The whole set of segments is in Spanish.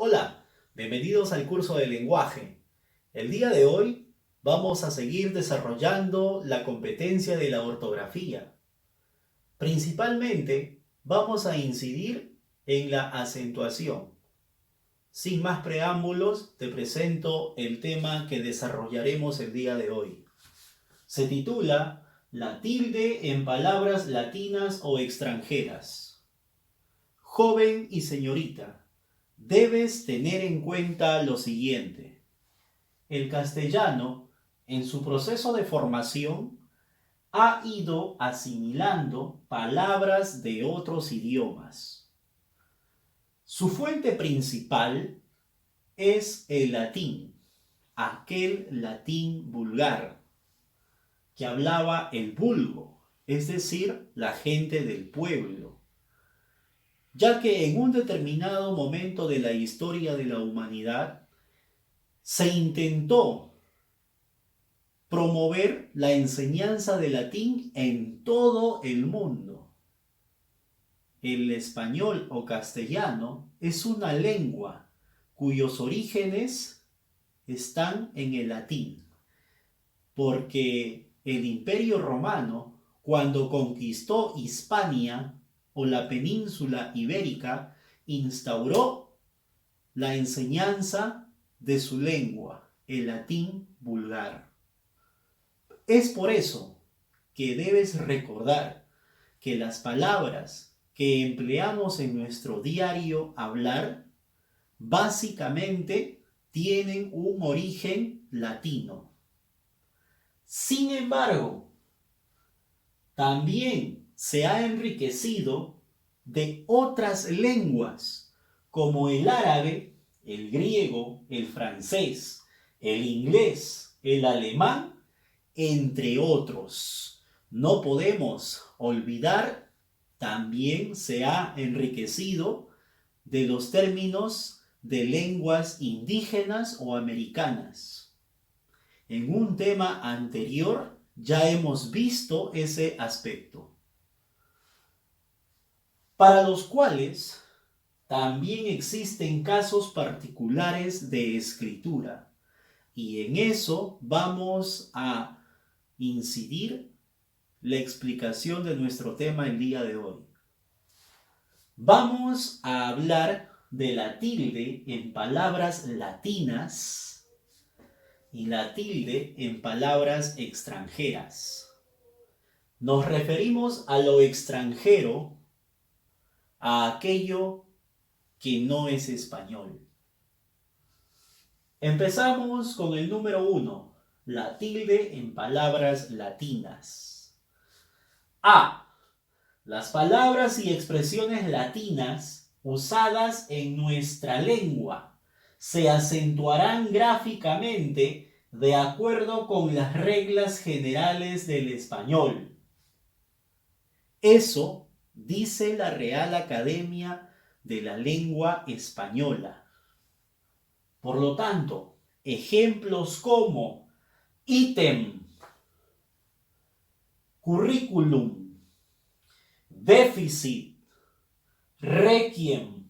Hola, bienvenidos al curso de lenguaje. El día de hoy vamos a seguir desarrollando la competencia de la ortografía. Principalmente vamos a incidir en la acentuación. Sin más preámbulos, te presento el tema que desarrollaremos el día de hoy. Se titula La tilde en palabras latinas o extranjeras. Joven y señorita, debes tener en cuenta lo siguiente. El castellano, en su proceso de formación, ha ido asimilando palabras de otros idiomas. Su fuente principal es el latín, aquel latín vulgar, que hablaba el vulgo, es decir, la gente del pueblo, ya que en un determinado momento de la historia de la humanidad se intentó promover la enseñanza de latín en todo el mundo. El español o castellano es una lengua cuyos orígenes están en el latín, porque el Imperio Romano, cuando conquistó Hispania o la península ibérica, instauró la enseñanza de su lengua, el latín vulgar. Es por eso que debes recordar que las palabras que empleamos en nuestro diario hablar básicamente tienen un origen latino. Sin embargo, también se ha enriquecido de otras lenguas como el árabe, el griego, el francés, el inglés, el alemán, entre otros. No podemos olvidar, también se ha enriquecido de los términos de lenguas indígenas o americanas. En un tema anterior ya hemos visto ese aspecto, para los cuales también existen casos particulares de escritura, y en eso vamos a incidir la explicación de nuestro tema el día de hoy. Vamos a hablar de la tilde en palabras latinas y la tilde en palabras extranjeras. Nos referimos a lo extranjero, a aquello que no es español. Empezamos con el número 1, la tilde en palabras latinas. A. Las palabras y expresiones latinas usadas en nuestra lengua se acentuarán gráficamente de acuerdo con las reglas generales del español. Eso dice la Real Academia de la Lengua Española. Por lo tanto, ejemplos como ítem, currículum, déficit, requiem,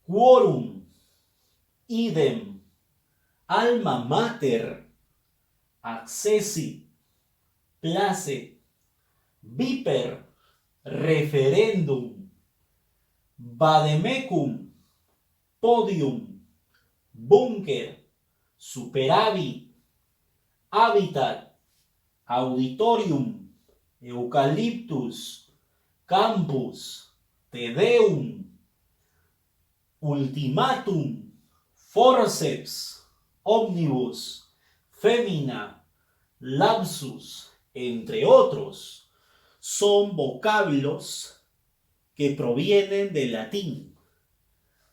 quorum, idem, alma mater, accessit, placet, viper, referendum, vademecum, podium, búnker, superávit, hábitat, auditorium, eucaliptus, campus, te deum, ultimatum, forceps, omnibus, femina, lapsus, entre otros, son vocablos que provienen del latín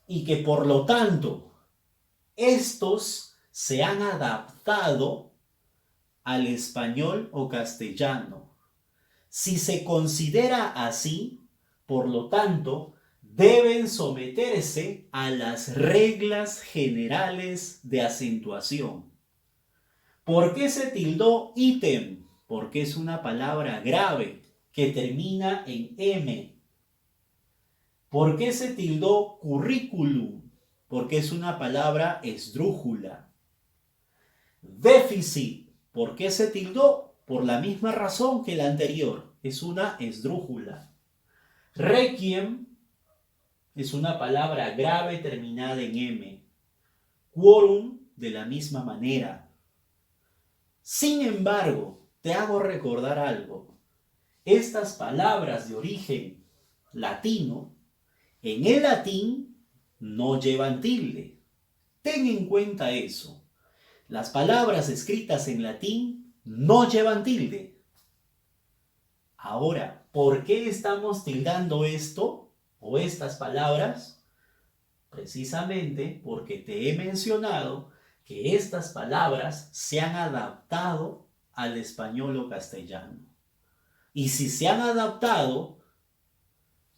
y que por lo tanto estos se han adaptado al español o castellano. Si se considera así, por lo tanto, deben someterse a las reglas generales de acentuación. ¿Por qué se tildó ítem? Porque es una palabra grave que termina en M. ¿Por qué se tildó currículum? porque es una palabra esdrújula. Déficit, ¿por qué se tildó? Por la misma razón que la anterior, es una esdrújula. Requiem es una palabra grave terminada en M. Quórum, de la misma manera. Sin embargo, te hago recordar algo. Estas palabras de origen latino, en el latín no llevan tilde. Ten en cuenta eso. Las palabras escritas en latín no llevan tilde. Ahora, ¿por qué estamos tildando esto o estas palabras? Precisamente porque te he mencionado que estas palabras se han adaptado al español o castellano. Y si se han adaptado,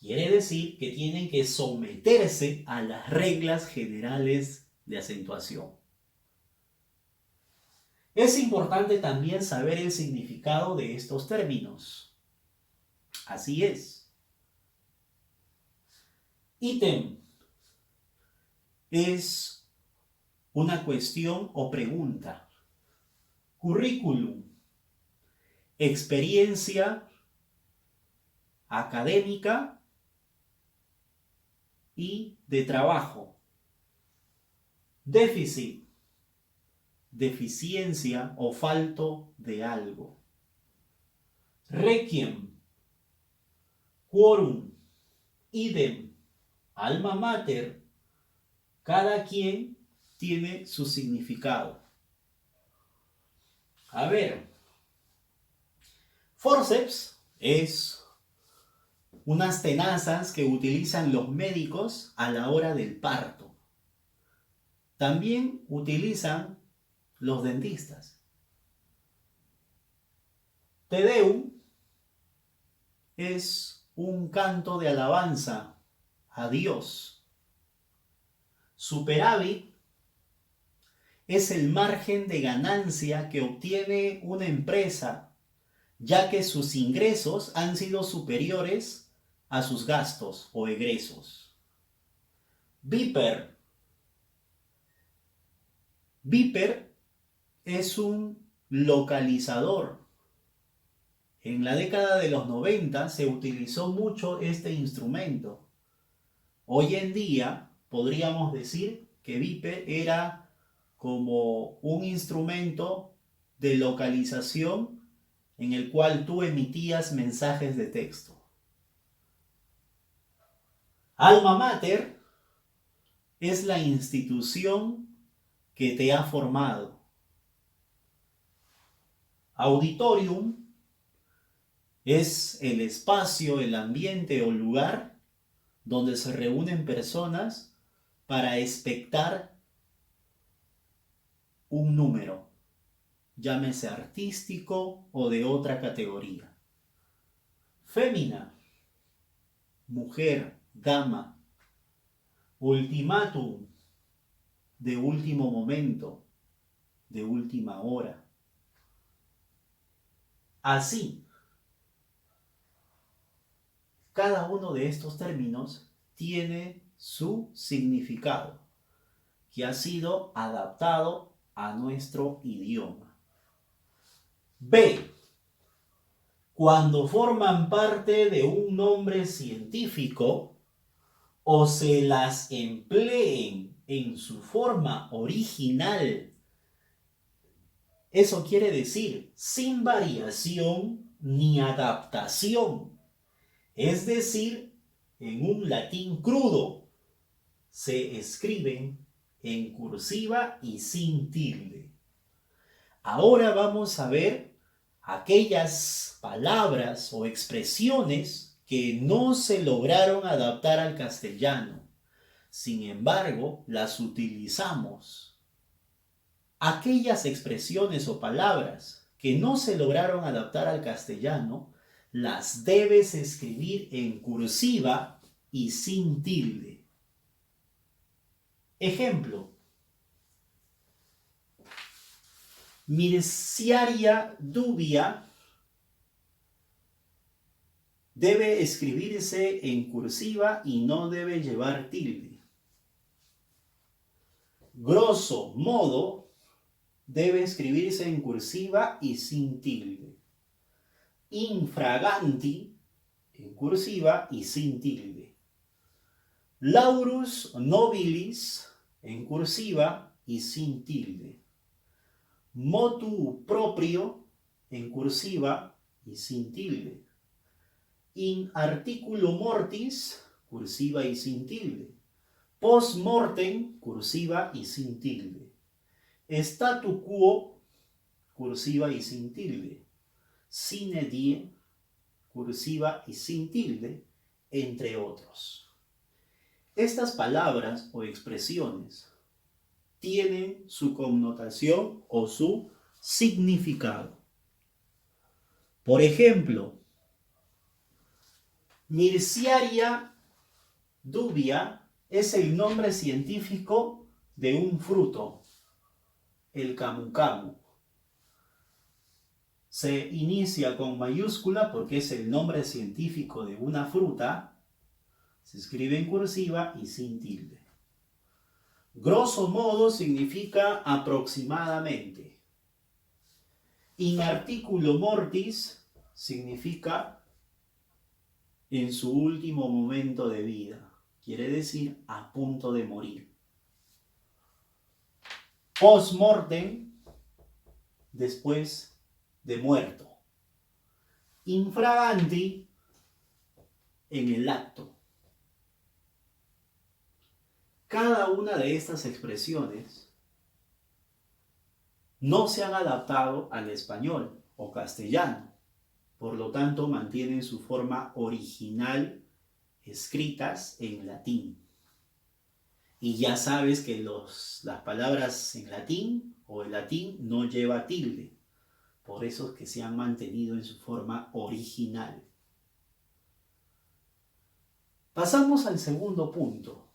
quiere decir que tienen que someterse a las reglas generales de acentuación. Es importante también saber el significado de estos términos. Así es. Ítem es una cuestión o pregunta. Currículum, experiencia académica y de trabajo. Déficit, deficiencia o falto de algo. Requiem, quórum, idem, alma mater. Cada quien tiene su significado. A ver, forceps es unas tenazas que utilizan los médicos a la hora del parto. También utilizan los dentistas. Te Deum es un canto de alabanza a Dios. Superávit es el margen de ganancia que obtiene una empresa, ya que sus ingresos han sido superiores a sus gastos o egresos. Viper. Viper es un localizador. En la década de los 90 se utilizó mucho este instrumento. Hoy en día podríamos decir que Viper era como un instrumento de localización en el cual tú emitías mensajes de texto. Alma Mater es la institución que te ha formado. Auditorium es el espacio, el ambiente o lugar donde se reúnen personas para expectar un número, llámese artístico o de otra categoría. Fémina, mujer, dama. Ultimátum, de último momento, de última hora. Así, cada uno de estos términos tiene su significado, que ha sido adaptado a nuestro idioma. B. Cuando forman parte de un nombre científico o se las empleen en su forma original, eso quiere decir sin variación ni adaptación, es decir, en un latín crudo, se escriben en cursiva y sin tilde. Ahora vamos a ver aquellas palabras o expresiones que no se lograron adaptar al castellano. Sin embargo, las utilizamos. Aquellas expresiones o palabras que no se lograron adaptar al castellano, las debes escribir en cursiva y sin tilde. Ejemplo. Mirciaria dubia debe escribirse en cursiva y no debe llevar tilde. Grosso modo, debe escribirse en cursiva y sin tilde. Infraganti, en cursiva y sin tilde. Laurus nobilis, en cursiva y sin tilde. Motu proprio, en cursiva y sin tilde. In articulo mortis, cursiva y sin tilde. Post mortem, cursiva y sin tilde. Statu quo, cursiva y sin tilde. Sine die, cursiva y sin tilde, entre otros. Estas palabras o expresiones tienen su connotación o su significado. Por ejemplo, Mirciaria dubia es el nombre científico de un fruto, el camu camu. Se inicia con mayúscula porque es el nombre científico de una fruta. Se escribe en cursiva y sin tilde. Grosso modo significa aproximadamente. In articulo mortis significa en su último momento de vida. Quiere decir a punto de morir. Post mortem, después de muerto. Infraganti, en el acto. Cada una de estas expresiones no se han adaptado al español o castellano. Por lo tanto, mantienen su forma original escritas en latín. Y ya sabes que las palabras en latín o el latín no lleva tilde. Por eso es que se han mantenido en su forma original. Pasamos al segundo punto.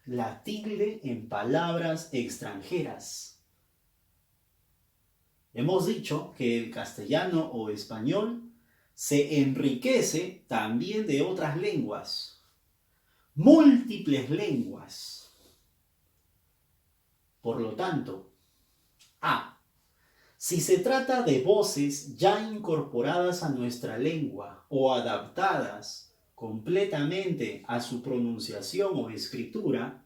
La tilde en palabras extranjeras. Hemos dicho que el castellano o español se enriquece también de otras lenguas, múltiples lenguas. Por lo tanto, si se trata de voces ya incorporadas a nuestra lengua o adaptadas completamente a su pronunciación o escritura,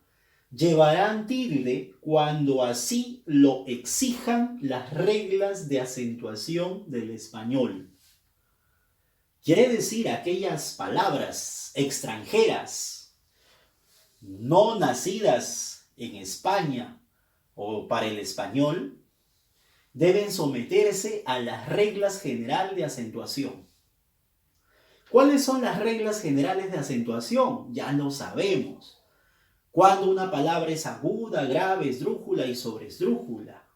llevarán tilde cuando así lo exijan las reglas de acentuación del español. Quiere decir aquellas palabras extranjeras, no nacidas en España o para el español, deben someterse a las reglas generales de acentuación. ¿Cuáles son las reglas generales de acentuación? Ya lo sabemos. Cuando una palabra es aguda, grave, esdrújula y sobresdrújula.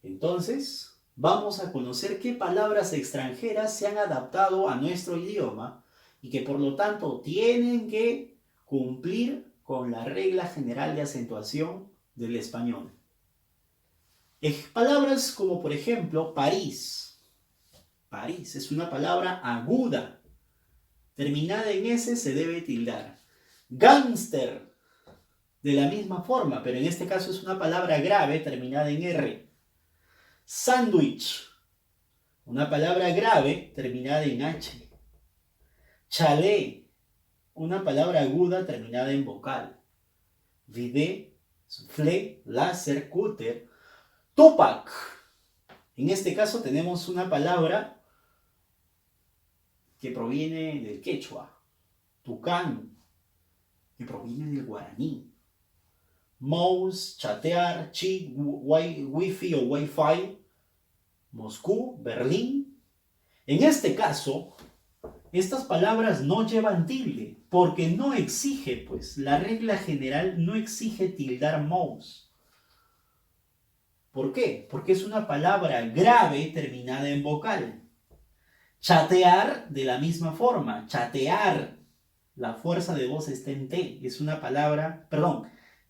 Entonces, vamos a conocer qué palabras extranjeras se han adaptado a nuestro idioma y que por lo tanto tienen que cumplir con la regla general de acentuación del español. Palabras como por ejemplo París. París es una palabra aguda. Terminada en S se debe tildar. Gángster, de la misma forma, pero en este caso es una palabra grave terminada en R. Sándwich, una palabra grave terminada en H. Chalet, una palabra aguda terminada en vocal. Bidet, soufflé, láser, cúter. Tupac, en este caso tenemos una palabra que proviene del quechua. Tucán, que proviene del guaraní. Mouse, chatear, chip, wifi o wifi, Moscú, Berlín. En este caso, estas palabras no llevan tilde, porque no exige, pues, la regla general no exige tildar mouse. ¿Por qué? Porque es una palabra grave terminada en vocal. Chatear, de la misma forma, chatear, la fuerza de voz está en T, es una palabra,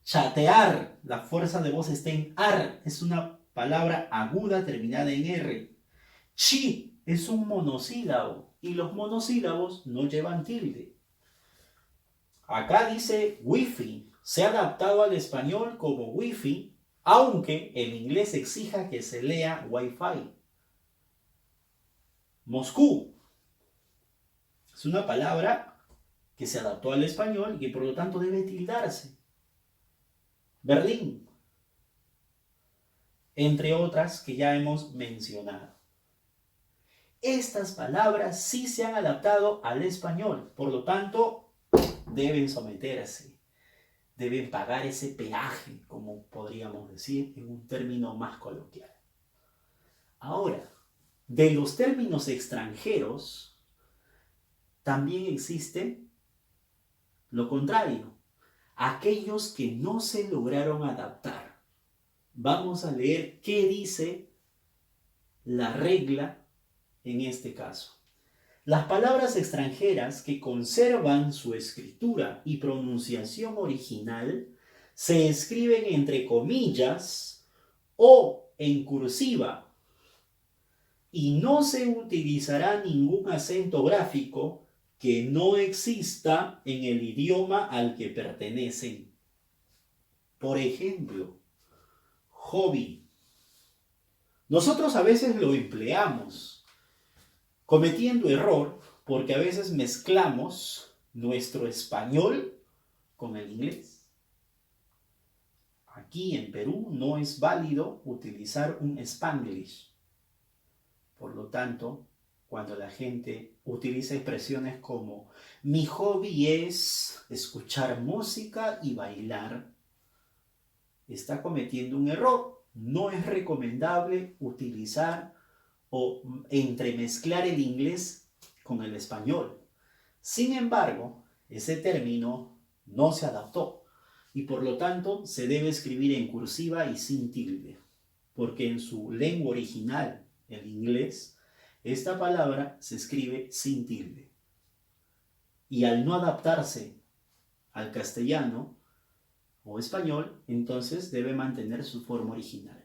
chatear, la fuerza de voz está en AR, es una palabra aguda terminada en R. Chi es un monosílabo y los monosílabos no llevan tilde. Acá dice wifi, se ha adaptado al español como Wi-Fi, aunque el inglés exija que se lea Wi-Fi. Moscú es una palabra que se adaptó al español y que por lo tanto debe tildarse. Berlín, entre otras que ya hemos mencionado. Estas palabras sí se han adaptado al español, por lo tanto deben someterse, deben pagar ese peaje, como podríamos decir en un término más coloquial. Ahora, de los términos extranjeros, también existe lo contrario, aquellos que no se lograron adaptar. Vamos a leer qué dice la regla en este caso. Las palabras extranjeras que conservan su escritura y pronunciación original se escriben entre comillas o en cursiva y no se utilizará ningún acento gráfico que no exista en el idioma al que pertenecen. Por ejemplo, hobby. Nosotros a veces lo empleamos, cometiendo error porque a veces mezclamos nuestro español con el inglés. Aquí en Perú no es válido utilizar un Spanglish. Por lo tanto, cuando la gente utiliza expresiones como mi hobby es escuchar música y bailar, está cometiendo un error. No es recomendable utilizar o entremezclar el inglés con el español. Sin embargo, ese término no se adaptó y por lo tanto se debe escribir en cursiva y sin tilde, porque en su lengua original, el inglés, esta palabra se escribe sin tilde. Y al no adaptarse al castellano o español, entonces debe mantener su forma original.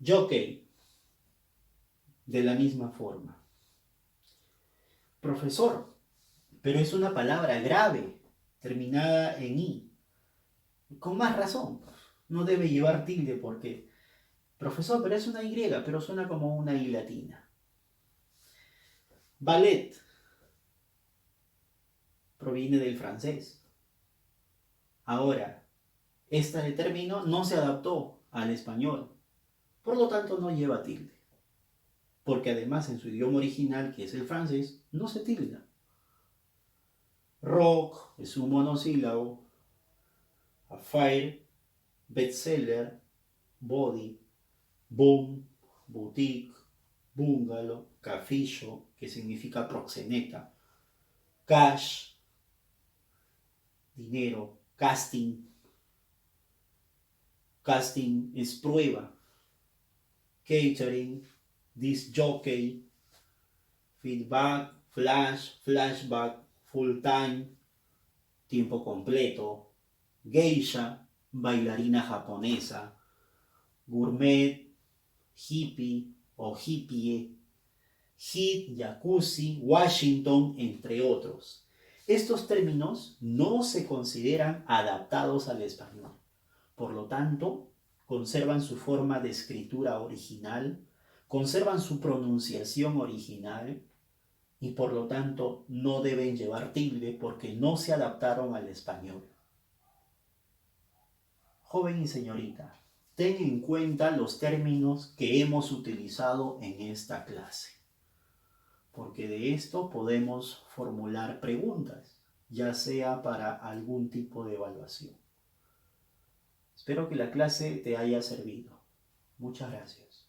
Jockey, de la misma forma. Profesor, pero es una palabra grave, terminada en i. Con más razón, no debe llevar tilde porque, profesor, pero es una y, pero suena como una i latina. Ballet proviene del francés. Ahora, este término no se adaptó al español, por lo tanto no lleva tilde, porque además en su idioma original, que es el francés, no se tilda. Rock es un monosílabo. Affair, bestseller, body, boom, boutique, bungalow, cafillo, que significa proxeneta, cash, dinero, casting. Casting es prueba. Catering, disc jockey, feedback, flash, flashback, full time, tiempo completo, geisha, bailarina japonesa, gourmet, hippie o hippie, hit, jacuzzi, Washington, entre otros. Estos términos no se consideran adaptados al español. Por lo tanto, conservan su forma de escritura original, conservan su pronunciación original y por lo tanto no deben llevar tilde porque no se adaptaron al español. Joven y señorita, ten en cuenta los términos que hemos utilizado en esta clase, porque de esto podemos formular preguntas, ya sea para algún tipo de evaluación. Espero que la clase te haya servido. Muchas gracias.